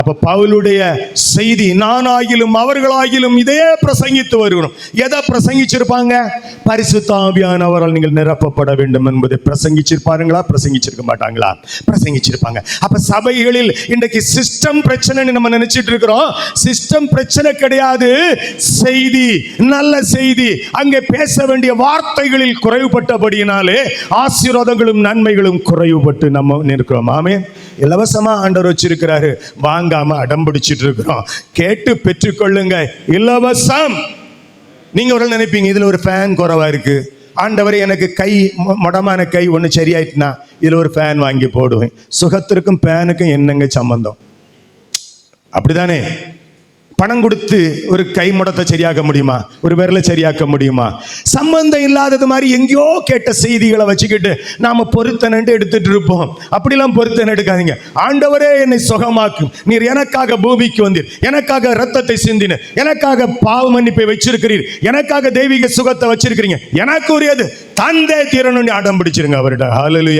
அப்ப பவுலுடைய செய்தி, நானாகிலும் அவர்களாகிலும் இதையே பிரசங்கித்து வருகிறோம். எதை பிரசங்கிச்சிருப்பாங்க? பரிசுத்த ஆவியானவரால் நீங்கள் நிரப்பப்பட வேண்டும் என்பதை பிரசங்கிச்சிருப்பாருங்களா? பிரசங்கிச்சிருக்க மாட்டாங்களா? பிரசங்கிச்சிருப்பாங்க. அப்ப சபைகளில் இன்றைக்கு சிஸ்டம் பிரச்சனைன்னு நம்ம நினைச்சிட்டு இருக்கிறோம். சிஸ்டம் பிரச்சனை கிடையாது. செய்தி, நல்ல செய்தி, அங்கே பேச வேண்டிய வார்த்தைகளில் குறைவுபட்டபடியினாலே ஆசீர்வாதங்களும் நன்மைகளும் குறைவுபட்டு நம்ம இருக்கிறோம். ஆமென். இலவசமா ஆண்டவர் வச்சிருக்கிறாரு, வாங்காம அடம்பிடிச்சிட்டு இருக்கிறோம். கேட்டு பெற்றுக்கொள்ளுங்க, இலவசம். நீங்க ஒரு நினைப்பீங்க இதுல ஒரு ஃபேன் குறைவா இருக்கு, ஆண்டவரே எனக்கு கை மொடமான கை ஒன்று சரியாயிட்டுனா இதுல ஒரு ஃபேன் வாங்கி போடுவேன். சுகத்திற்கும் ஃபேனுக்கும் என்னங்க சம்பந்தம்? அப்படிதானே? பணம் கொடுத்து ஒரு கை முடத்தை சரியாக்க முடியுமா? ஒரு விரலை சரியாக்க முடியுமா? சம்பந்தம் இல்லாதது மாதிரி எங்கேயோ கேட்ட செய்திகளை வச்சுக்கிட்டு நாம பொருத்தனட்டு எடுத்துட்டு இருப்போம். அப்படிலாம் பொருத்தனை எடுக்காதீங்க. ஆண்டவரே என்னை சுகமாக்கும், நீர் எனக்காக பூமிக்கு வந்தீர், எனக்காக ரத்தத்தை சிந்தின, எனக்காக பாவ மன்னிப்பை வச்சிருக்கிறீர், எனக்காக தெய்வீக சுகத்தை வச்சிருக்கிறீங்க, எனக்கு உரியது தந்தே தீரணும்னு அடம் பிடிச்சிருங்க அவர்கிட்ட. ஹல்லேலூயா.